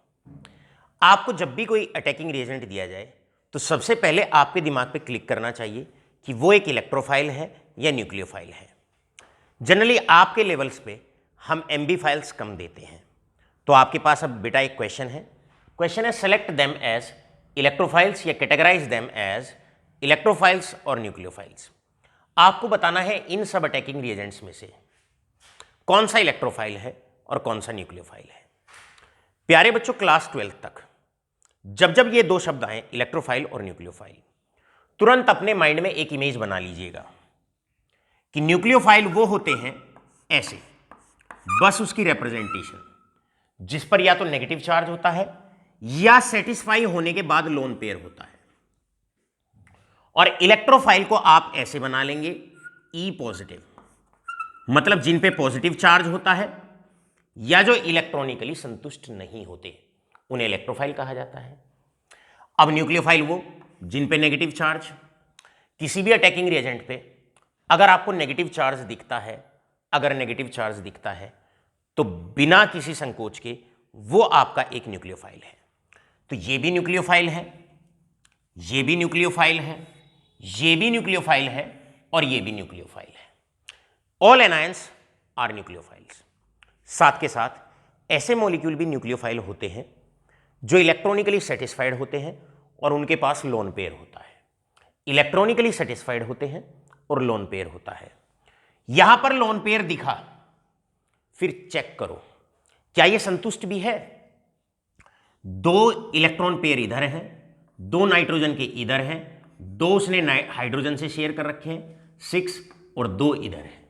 आपको जब भी कोई अटैकिंग रिएजेंट दिया जाए तो सबसे पहले आपके दिमाग पे क्लिक करना चाहिए कि वो एक इलेक्ट्रोफाइल है या न्यूक्लियोफाइल है। जनरली आपके लेवल्स पे हम एमबी फाइल्स कम देते हैं। तो आपके पास अब बेटा एक क्वेश्चन है सेलेक्ट देम एज इलेक्ट्रोफाइल्स या कैटेगराइज देम एज इलेक्ट्रोफाइल्स और न्यूक्लियोफाइल्स। आपको बताना है इन सब अटैकिंग रिएजेंट्स में से कौन सा इलेक्ट्रोफाइल है और कौन सा न्यूक्लियोफाइल है। प्यारे बच्चों, क्लास 12 तक जब जब ये दो शब्द आए इलेक्ट्रोफाइल और न्यूक्लियोफाइल, तुरंत अपने माइंड में एक इमेज बना लीजिएगा कि न्यूक्लियोफाइल वो होते हैं ऐसे, बस उसकी रिप्रेजेंटेशन जिस पर या तो नेगेटिव चार्ज होता है या सेटिस्फाई होने के बाद लोन पेयर होता है। और इलेक्ट्रोफाइल को आप ऐसे बना लेंगे ई पॉजिटिव, मतलब जिन पे पॉजिटिव चार्ज होता है या जो इलेक्ट्रॉनिकली संतुष्ट नहीं होते उन्हें इलेक्ट्रोफाइल कहा जाता है। अब न्यूक्लियोफाइल वो जिन पे नेगेटिव चार्ज, किसी भी अटैकिंग रिएजेंट पे अगर आपको नेगेटिव चार्ज दिखता है, अगर नेगेटिव चार्ज दिखता है तो बिना किसी संकोच के वो आपका एक न्यूक्लियोफाइल है। तो ये भी न्यूक्लियोफाइल है, ये भी न्यूक्लियोफाइल है, ये भी न्यूक्लियोफाइल है और ये भी न्यूक्लियोफाइल है। All anions are nucleophiles. साथ के साथ ऐसे मॉलिक्यूल भी न्यूक्लियोफाइल होते हैं जो इलेक्ट्रॉनिकली सेटिस्फाइड होते हैं और उनके पास लोन पेयर होता है। इलेक्ट्रॉनिकली सेटिस्फाइड होते हैं और लोन पेयर होता है। यहां पर लोन पेयर दिखा, फिर चेक करो क्या यह संतुष्ट भी है। दो इलेक्ट्रॉन पेयर इधर हैं, दो नाइट्रोजन के इधर हैं, दो उसने हाइड्रोजन से शेयर कर रखे हैं 6 और दो इधर है।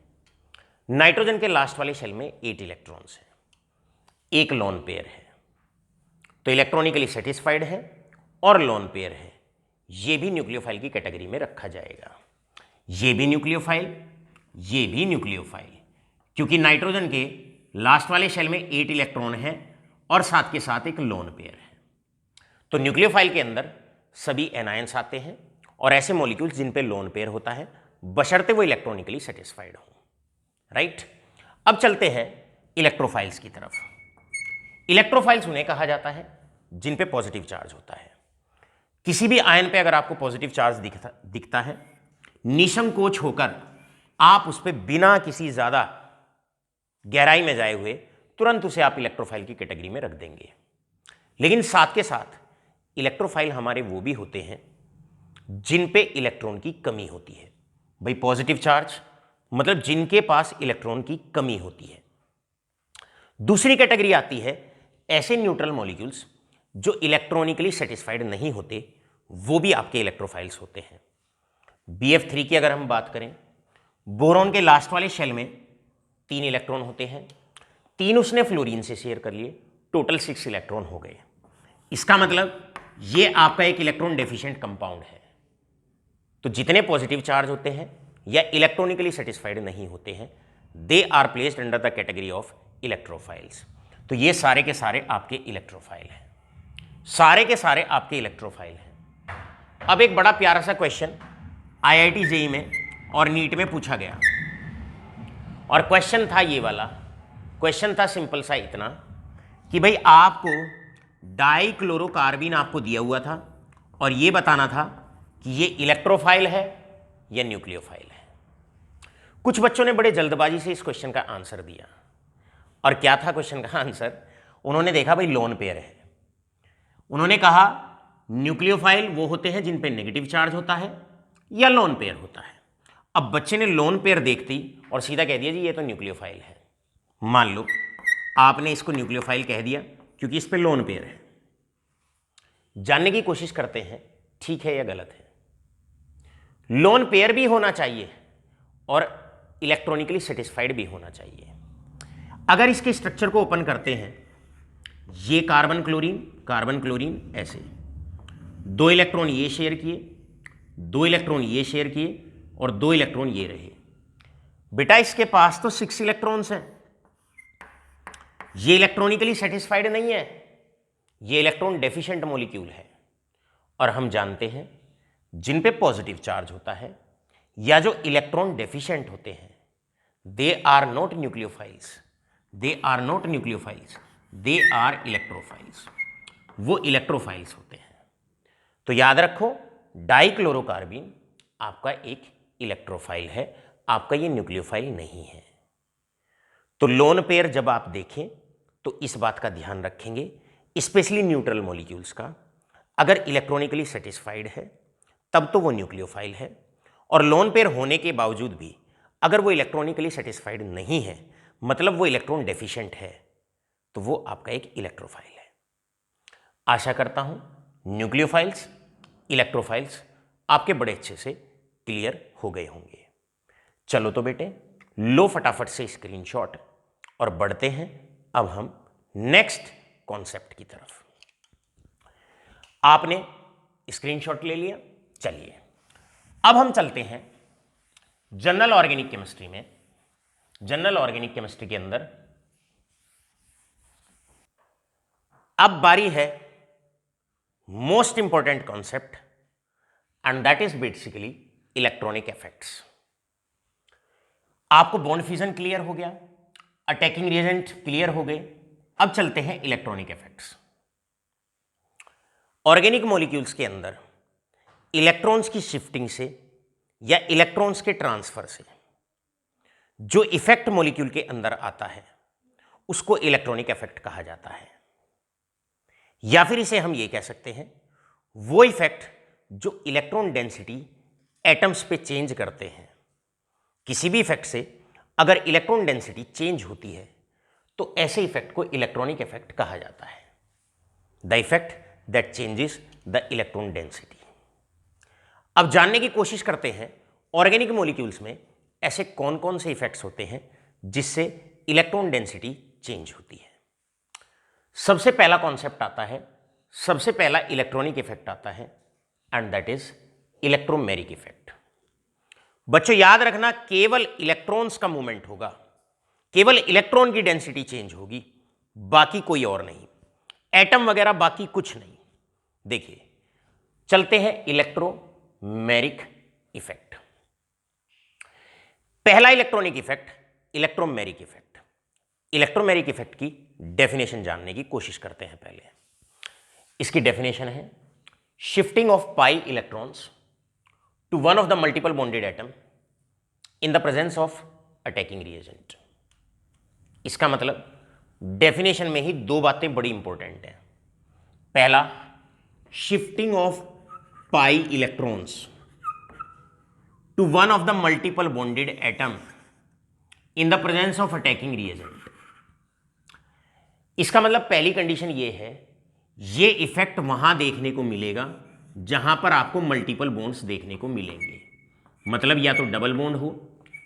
नाइट्रोजन के लास्ट वाले शेल में 8 इलेक्ट्रॉन्स हैं, एक लोन पेयर है, तो इलेक्ट्रॉनिकली सेटिस्फाइड है और लोन पेयर है। यह भी न्यूक्लियोफाइल की कैटेगरी में रखा जाएगा। यह भी न्यूक्लियोफाइल, यह भी न्यूक्लियोफाइल, क्योंकि नाइट्रोजन के लास्ट वाले शेल में 8 इलेक्ट्रॉन हैं और साथ के साथ एक लोन पेयर है। तो न्यूक्लियोफाइल के अंदर सभी एनायंस आते हैं और ऐसे मॉलिक्यूल्स जिन पे लोन पेयर होता है बशर्ते वो इलेक्ट्रॉनिकली सेटिस्फाइड हो। राइट, अब चलते हैं इलेक्ट्रोफाइल्स की तरफ। इलेक्ट्रोफाइल्स उन्हें कहा जाता है जिन पे पॉजिटिव चार्ज होता है। किसी भी आयन पे अगर आपको पॉजिटिव चार्ज दिखता है, निसंकोच होकर आप उस पर बिना किसी ज्यादा गहराई में जाए हुए तुरंत उसे आप इलेक्ट्रोफाइल की कैटेगरी में रख देंगे। लेकिन साथ के साथ इलेक्ट्रोफाइल हमारे वो भी होते हैं जिन पे इलेक्ट्रॉन की कमी होती है। भाई पॉजिटिव चार्ज मतलब जिनके पास इलेक्ट्रॉन की कमी होती है। दूसरी कैटेगरी आती है ऐसे न्यूट्रल मॉलिक्यूल्स जो इलेक्ट्रॉनिकली सेटिस्फाइड नहीं होते, वो भी आपके इलेक्ट्रोफाइल्स होते हैं। BF3 की अगर हम बात करें, बोरॉन के लास्ट वाले शेल में 3 इलेक्ट्रॉन होते हैं, 3 उसने फ्लोरीन से शेयर कर लिए, टोटल 6 इलेक्ट्रॉन हो गए। इसका मतलब ये आपका एक इलेक्ट्रॉन डेफिशिएंट कंपाउंड है। तो जितने पॉजिटिव चार्ज होते हैं या इलेक्ट्रॉनिकली सेटिस्फाइड नहीं होते हैं, they are placed under the category of electrophiles. तो ये सारे के सारे आपके इलेक्ट्रोफाइल हैं, सारे के सारे आपके इलेक्ट्रोफाइल हैं। अब एक बड़ा प्यारा सा क्वेश्चन IIT JEE में और नीट में पूछा गया, और क्वेश्चन था ये वाला। क्वेश्चन था सिंपल सा इतना कि भाई आपको डाइक्लोरोकार्बिन आपको दिया हुआ था और ये बताना था कि ये इलेक्ट्रोफाइल है या न्यूक्लियोफाइल है। कुछ बच्चों ने बड़े जल्दबाजी से इस क्वेश्चन का आंसर दिया, और क्या था क्वेश्चन का आंसर? उन्होंने देखा भाई लोन पेयर है, उन्होंने कहा न्यूक्लियोफाइल वो होते हैं जिन पे नेगेटिव चार्ज होता है या लोन पेयर होता है। अब बच्चे ने लोन पेयर देखती और सीधा कह दिया जी ये तो न्यूक्लियोफाइल है। मान लो आपने इसको न्यूक्लियोफाइल कह दिया क्योंकि इस पे लोन पेयर है। जानने की कोशिश करते हैं ठीक है या गलत है। लोन पेयर भी होना चाहिए और इलेक्ट्रॉनिकली सेटिस्फाइड भी होना चाहिए। अगर इसके स्ट्रक्चर को ओपन करते हैं, ये कार्बन क्लोरीन ऐसे 2 इलेक्ट्रॉन ये शेयर किए, 2 इलेक्ट्रॉन ये शेयर किए और 2 इलेक्ट्रॉन ये रहे। बेटा इसके पास तो 6 इलेक्ट्रॉन्स हैं, ये इलेक्ट्रॉनिकली सेटिस्फाइड नहीं है, ये इलेक्ट्रॉन डेफिशिएंट मॉलिक्यूल है। और हम जानते हैं जिन पे पॉजिटिव चार्ज होता है या जो इलेक्ट्रॉन डेफिशिएंट होते हैं, they are not nucleophiles, they are not nucleophiles, they are electrophiles, वो इलेक्ट्रोफाइल्स होते हैं। तो याद रखो, डाइक्लोरोकार्बीन आपका एक इलेक्ट्रोफाइल है, आपका ये न्यूक्लियोफाइल नहीं है। तो लोन पेयर जब आप देखें तो इस बात का ध्यान रखेंगे, स्पेशली न्यूट्रल मॉलिक्यूल्स का, अगर इलेक्ट्रॉनिकली सेटिस्फाइड है तब तो वो न्यूक्लियोफाइल है, और लोन पेयर होने के बावजूद भी अगर वो इलेक्ट्रॉनिकली सेटिस्फाइड नहीं है, मतलब वो इलेक्ट्रॉन डेफिशिएंट है, तो वो आपका एक इलेक्ट्रोफाइल है। आशा करता हूं न्यूक्लियोफाइल्स, इलेक्ट्रोफाइल्स आपके बड़े अच्छे से क्लियर हो गए होंगे। चलो तो बेटे, लो फटाफट से स्क्रीनशॉट और बढ़ते हैं अब हम नेक्स्ट कॉन्सेप्ट की तरफ। आपने स्क्रीनशॉट ले लिया, चलिए अब हम चलते हैं जनरल ऑर्गेनिक केमिस्ट्री में। जनरल ऑर्गेनिक केमिस्ट्री के अंदर अब बारी है most important concept, and that is basically electronic effects. आपको बॉन्ड फ्यूजन क्लियर हो गया, अटैकिंग रिएजेंट क्लियर हो गए, अब चलते हैं इलेक्ट्रॉनिक इफेक्ट्स। ऑर्गेनिक मॉलिक्यूल्स के अंदर इलेक्ट्रॉन्स की शिफ्टिंग से या इलेक्ट्रॉन्स के ट्रांसफर से जो इफेक्ट मॉलिक्यूल के अंदर आता है उसको इलेक्ट्रॉनिक इफेक्ट कहा जाता है, या फिर इसे हम ये कह सकते हैं वो इफेक्ट जो इलेक्ट्रॉन डेंसिटी एटम्स पे चेंज करते हैं। किसी भी इफेक्ट से अगर इलेक्ट्रॉन डेंसिटी चेंज होती है तो ऐसे इफेक्ट को इलेक्ट्रॉनिक इफेक्ट कहा जाता है, the effect that changes the electron density. अब जानने की कोशिश करते हैं ऑर्गेनिक मॉलिक्यूल्स में ऐसे कौन कौन से इफेक्ट्स होते हैं जिससे इलेक्ट्रॉन डेंसिटी चेंज होती है। सबसे पहला कॉन्सेप्ट आता है, सबसे पहला इलेक्ट्रॉनिक इफेक्ट आता है, and that is electromeric effect. बच्चों याद रखना, केवल इलेक्ट्रॉन्स का मूवमेंट होगा, केवल इलेक्ट्रॉन की डेंसिटी चेंज होगी, बाकी कोई और नहीं, एटम वगैरह बाकी कुछ नहीं। देखिए चलते हैं इलेक्ट्रोमेरिक इफेक्ट। पहला electronic effect electromeric effect. Electromeric effect की डेफिनेशन जानने की कोशिश करते हैं। पहले इसकी डेफिनेशन है shifting of pi electrons to one of the multiple bonded atom in the presence of attacking reagent. इसका मतलब डेफिनेशन में ही दो बातें बड़ी इंपॉर्टेंट हैं। पहला, shifting of pi electrons to one of the multiple bonded atom in the presence of attacking reagent. इसका मतलब पहली कंडीशन ये है, ये इफेक्ट वहां देखने को मिलेगा जहां पर आपको मल्टीपल बॉन्ड्स देखने को मिलेंगे, मतलब या तो डबल बॉन्ड हो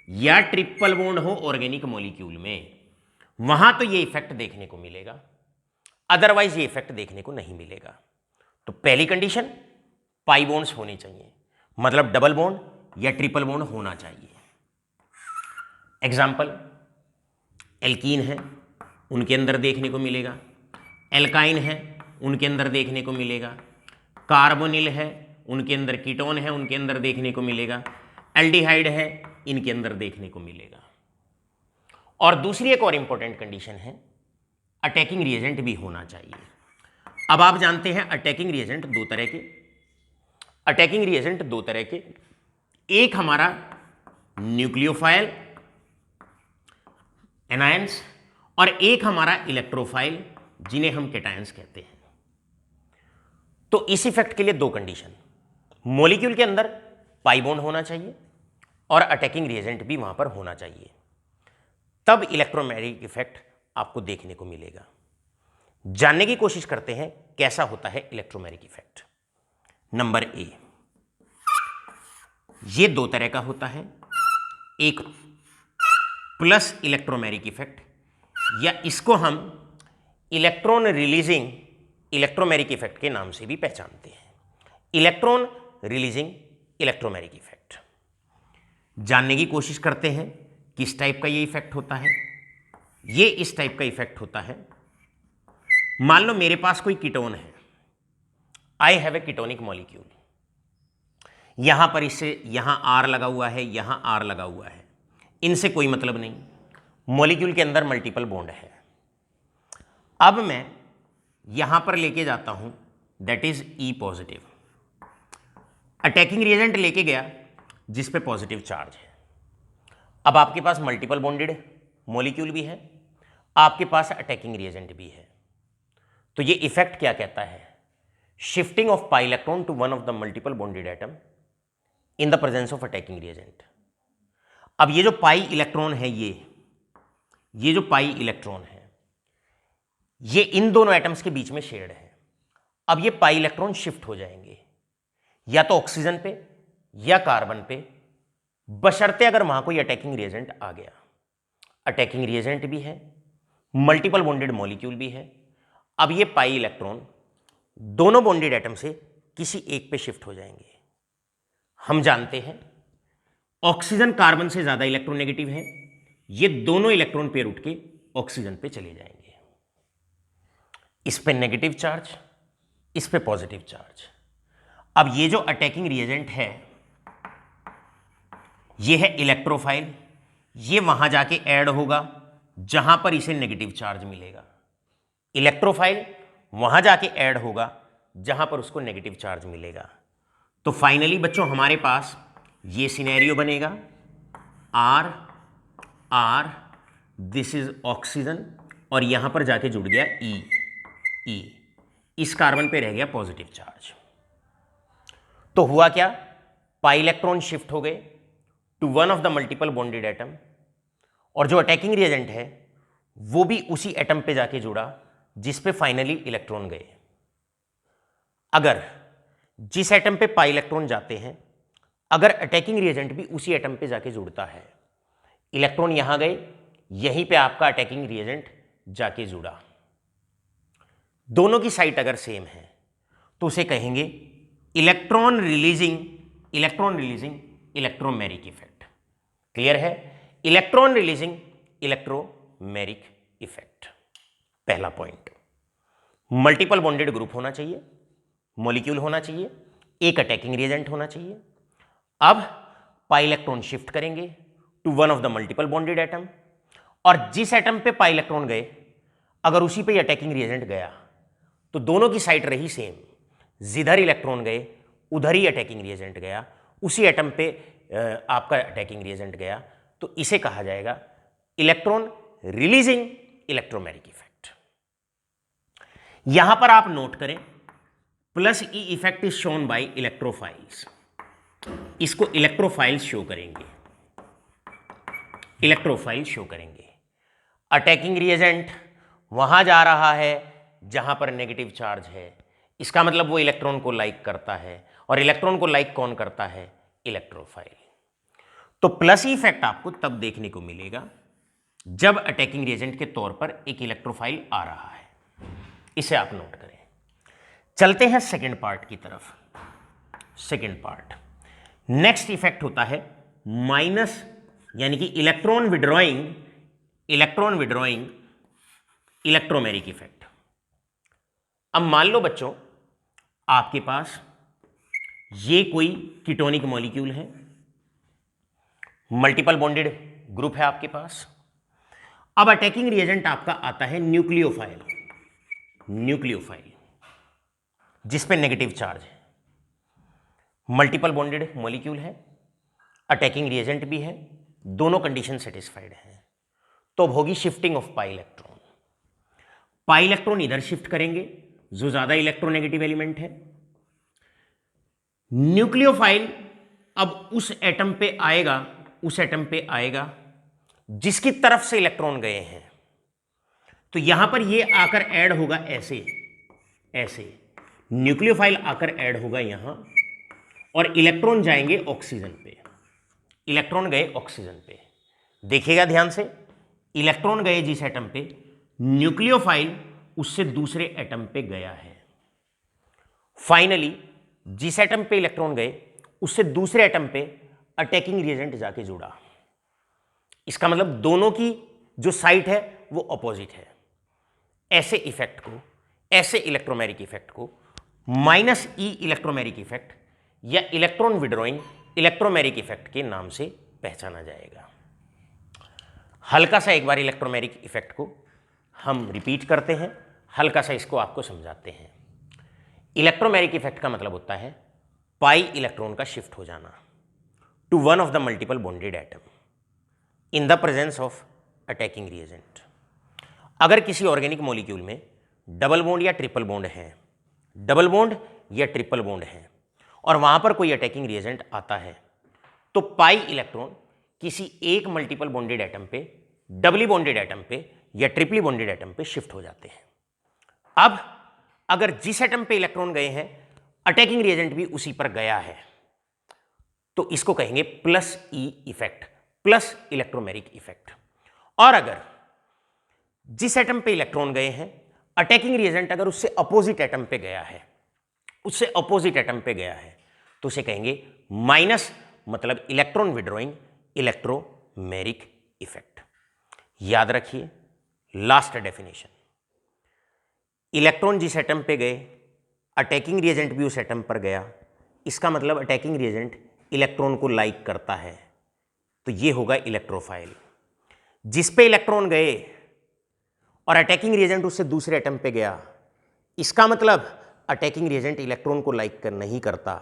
या ट्रिपल बॉन्ड हो ऑर्गेनिक मॉलिक्यूल में, वहां तो ये इफेक्ट देखने को मिलेगा, अदरवाइज ये इफेक्ट देखने को नहीं मिलेगा। तो पहली कंडीशन पाई बॉन्ड्स होने चाहिए, मतलब डबल बॉन्ड या ट्रिपल बॉन्ड होना चाहिए। एग्जाम्पल, एल्कीन है उनके अंदर देखने को मिलेगा, एल्काइन है उनके अंदर देखने को मिलेगा, कार्बोनिल है उनके अंदर, कीटोन है उनके अंदर देखने को मिलेगा, एल्डिहाइड है इनके अंदर देखने को मिलेगा। और दूसरी एक और इंपॉर्टेंट कंडीशन है, अटैकिंग रिएजेंट भी होना चाहिए। अब आप जानते हैं अटैकिंग रिएजेंट दो तरह के, अटैकिंग रिएजेंट दो तरह के, एक हमारा न्यूक्लियोफाइल एनायंस और एक हमारा इलेक्ट्रोफाइल जिन्हें हम कैटायंस कहते हैं। तो इस इफेक्ट के लिए दो कंडीशन, मॉलिक्यूल के अंदर पाई बॉन्ड होना चाहिए और अटैकिंग रिएजेंट भी वहां पर होना चाहिए, तब इलेक्ट्रोमेरिक इफेक्ट आपको देखने को मिलेगा। जानने की कोशिश करते हैं कैसा होता है इलेक्ट्रोमेरिक इफेक्ट। नंबर ए, ये दो तरह का होता है, एक प्लस इलेक्ट्रोमेरिक इफेक्ट, या इसको हम इलेक्ट्रॉन रिलीजिंग इलेक्ट्रोमेरिक इफेक्ट के नाम से भी पहचानते हैं, इलेक्ट्रॉन रिलीजिंग इलेक्ट्रोमेरिक इफेक्ट। जानने की कोशिश करते हैं किस टाइप का ये इफेक्ट होता है। ये इस टाइप का इफेक्ट होता है, मान लो मेरे पास कोई कीटोन है, I have a ketonic molecule, यहां पर इससे यहां आर लगा हुआ है, यहां आर लगा हुआ है, इनसे कोई मतलब नहीं, मॉलिक्यूल के अंदर मल्टीपल बॉन्ड है। अब मैं यहां पर लेके जाता हूं, that is E positive. Attacking reagent लेके गया जिस पे पॉजिटिव चार्ज है। अब आपके पास मल्टीपल बॉन्डेड मॉलिक्यूल भी है, आपके पास अटैकिंग रिएजेंट भी है। तो ये इफेक्ट क्या कहता है? Shifting of pi electron to one of the multiple bonded atom in the presence of attacking reagent. अब ये जो पाई इलेक्ट्रॉन है, ये जो पाई इलेक्ट्रॉन है, ये इन दोनों एटम्स के बीच में शेयर्ड है। अब ये पाई इलेक्ट्रॉन शिफ्ट हो जाएंगे या तो ऑक्सीजन पे या कार्बन पे, बशर्ते अगर वहां कोई अटैकिंग रिएजेंट आ गया। अटैकिंग रिएजेंट भी है, मल्टीपल बॉन्डेड मॉलिक्यूल भी है। अब ये पाई इलेक्ट्रॉन दोनों बॉन्डेड एटम से किसी एक पे शिफ्ट हो जाएंगे। हम जानते हैं ऑक्सीजन कार्बन से ज्यादा इलेक्ट्रोनेगेटिव है, ये दोनों इलेक्ट्रॉन पेयर उठ के ऑक्सीजन पे चले जाएंगे। इस पे नेगेटिव चार्ज, इस पे पॉजिटिव चार्ज। अब ये जो अटैकिंग रिएजेंट है, ये है इलेक्ट्रोफाइल, ये वहां जाके ऐड होगा जहां पर इसे नेगेटिव चार्ज मिलेगा। इलेक्ट्रोफाइल वहां जाके ऐड होगा जहां पर उसको नेगेटिव चार्ज मिलेगा। तो फाइनली बच्चों हमारे पास ये सिनेरियो बनेगा, R R this is oxygen, और यहां पर जाके जुड़ गया ई, इस कार्बन पे रह गया पॉजिटिव चार्ज। तो हुआ क्या? पाई इलेक्ट्रॉन शिफ्ट हो गए to one of the multiple bonded atom, और जो अटैकिंग रिएजेंट है वो भी उसी एटम पे जाके जुड़ा जिस पे फाइनली इलेक्ट्रॉन गए। अगर जिस एटम पे पाई इलेक्ट्रॉन जाते हैं, अगर अटैकिंग रिएजेंट भी उसी एटम पे जाके जुड़ता है, इलेक्ट्रॉन यहां गए, यहीं पे आपका अटैकिंग रिएजेंट जाके जुड़ा, दोनों की साइट अगर सेम है तो उसे कहेंगे electron releasing electromeric effect. Clear है? Electron releasing electromeric effect. पहला पॉइंट, मल्टीपल बॉन्डेड ग्रुप होना चाहिए, मॉलिक्यूल होना चाहिए, एक अटैकिंग रिएजेंट होना चाहिए। अब पाई इलेक्ट्रॉन शिफ्ट करेंगे to one of the multiple bonded atom, और जिस एटम पे पाई इलेक्ट्रॉन गए अगर उसी पे अटैकिंग रिएजेंट गया तो दोनों की साइट रही सेम, जिधर इलेक्ट्रॉन गए उधर ही अटैकिंग रिएजेंट गया, उसी एटम पे आपका अटैकिंग रिएजेंट गया। तो इसे कहा जाएगा इलेक्ट्रॉन रिलीजिंग इलेक्ट्रोमेरिक इफेक्ट। यहां पर आप नोट करें, plus E effect is shown by electrophiles. इसको इलेक्ट्रोफाइल्स शो करेंगे, इलेक्ट्रोफाइल शो करेंगे। अटैकिंग रिएजेंट वहां जा रहा है जहां पर नेगेटिव चार्ज है, इसका मतलब वो इलेक्ट्रॉन को लाइक करता है, और इलेक्ट्रॉन को लाइक कौन करता है? इलेक्ट्रोफाइल। तो प्लस इफेक्ट आपको तब देखने को मिलेगा जब अटैकिंग रिएजेंट के तौर पर एक इलेक्ट्रोफाइल आ रहा है। इसे आप नोट करें। चलते हैं सेकेंड पार्ट की तरफ। सेकेंड पार्ट, नेक्स्ट इफेक्ट होता है माइनस, यानी कि इलेक्ट्रॉन विड्रॉइंग इलेक्ट्रोमेरिक इफेक्ट। अब मान लो बच्चों आपके पास ये कोई कीटोनिक मॉलिक्यूल है, मल्टीपल बॉन्डेड ग्रुप है आपके पास। अब अटैकिंग रिएजेंट आपका आता है न्यूक्लियोफाइल जिस पे नेगेटिव चार्ज है। मल्टीपल बॉन्डेड मॉलिक्यूल है, अटैकिंग रिएजेंट भी है, दोनों कंडीशन सेटिस्फाइड है। तो अब होगी shifting of pi electron. Pi electron इधर शिफ्ट करेंगे जो ज्यादा इलेक्ट्रोनेगेटिव एलिमेंट है। न्यूक्लियोफाइल अब उस एटम पे आएगा जिसकी तरफ से इलेक्ट्रॉन गए हैं। तो यहां पर ये आकर ऐड होगा ऐसे न्यूक्लियोफाइल आकर ऐड होगा यहां, और इलेक्ट्रॉन जाएंगे ऑक्सीजन पे। इलेक्ट्रॉन गए ऑक्सीजन पे, देखिएगा ध्यान से, इलेक्ट्रॉन गए जिस एटम पे, न्यूक्लियोफाइल उससे दूसरे एटम पे गया है। फाइनली जिस एटम पे इलेक्ट्रॉन गए उससे दूसरे एटम पे अटैकिंग रिएजेंट जाके जुड़ा। इसका मतलब दोनों की जो साइट है वो अपोजिट है। ऐसे इफेक्ट को, ऐसे इलेक्ट्रोमेरिक इफेक्ट को माइनस ई इलेक्ट्रोमेरिक इफेक्ट या इलेक्ट्रॉन विड्रॉइंग इलेक्ट्रोमेरिक इफेक्ट के नाम से पहचाना जाएगा। हल्का सा एक बार इलेक्ट्रोमैग्नेटिक इफेक्ट को हम रिपीट करते हैं, हल्का सा इसको आपको समझाते हैं। इलेक्ट्रोमैग्नेटिक इफेक्ट का मतलब होता है पाई इलेक्ट्रॉन का शिफ्ट हो जाना to one of the multiple bonded atom in the presence of attacking reagent. अगर किसी ऑर्गेनिक मॉलिक्यूल में डबल बॉन्ड या ट्रिपल बॉन्ड है, डबल बॉन्ड या ट्रिपल बॉन्ड है, और वहां पर कोई अटैकिंग रिएजेंट आता है, तो पाई इलेक्ट्रॉन किसी एक मल्टीपल बॉन्डेड एटम पे, डबली बॉन्डेड एटम पे या ट्रिपली बॉन्डेड एटम पे शिफ्ट हो जाते हैं। अब अगर जिस एटम पे इलेक्ट्रॉन गए हैं अटैकिंग रिएजेंट भी उसी पर गया है, तो इसको कहेंगे plus E effect, plus electromagnetic effect. और अगर जिस एटम पे इलेक्ट्रॉन गए हैं अटैकिंग रिएजेंट अगर उससे अपोजिट एटम पे गया है, उससे अपोजिट एटम पे गया है, तो उसे कहेंगे माइनस, मतलब इलेक्ट्रॉन विड्रॉइंग इलेक्ट्रोमैग्नेटिक इफेक्ट। याद रखिए लास्ट डेफिनेशन, इलेक्ट्रॉन जिस एटम पे गए अटैकिंग रिएजेंट भी उस एटम पर गया, इसका मतलब अटैकिंग रिएजेंट इलेक्ट्रॉन को लाइक करता है, तो ये होगा इलेक्ट्रोफाइल। जिस पे इलेक्ट्रॉन गए और अटैकिंग रिएजेंट उससे दूसरे एटम पे गया, इसका मतलब अटैकिंग रिएजेंट इलेक्ट्रॉन को लाइक कर नहीं करता,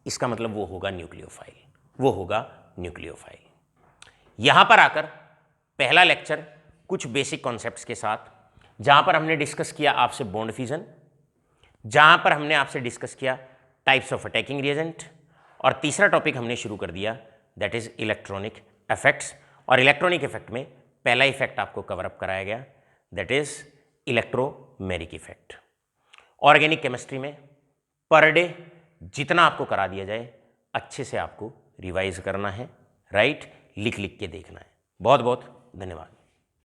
इसका मतलब वो होगा न्यूक्लियोफाइल, वो होगा न्यूक्लियोफाइल। यहां पर आकर पहला लेक्चर कुछ बेसिक कॉन्सेप्ट्स के साथ, जहां पर हमने डिस्कस किया आपसे बॉन्ड फ्यूजन, जहां पर हमने आपसे डिस्कस किया टाइप्स ऑफ अटैकिंग रिएजेंट, और तीसरा टॉपिक हमने शुरू कर दिया दैट इज इलेक्ट्रॉनिक इफेक्ट्स। और इलेक्ट्रॉनिक इफेक्ट में पहला इफेक्ट आपको कवर अप कराया गया that is electromagnetic effect. Organic chemistry में पर डे जितना आपको करा दिया जाए अच्छे से आपको रिवाइज करना है, राइट, लिख लिख के देखना है। बहुत बहुत धन्यवाद।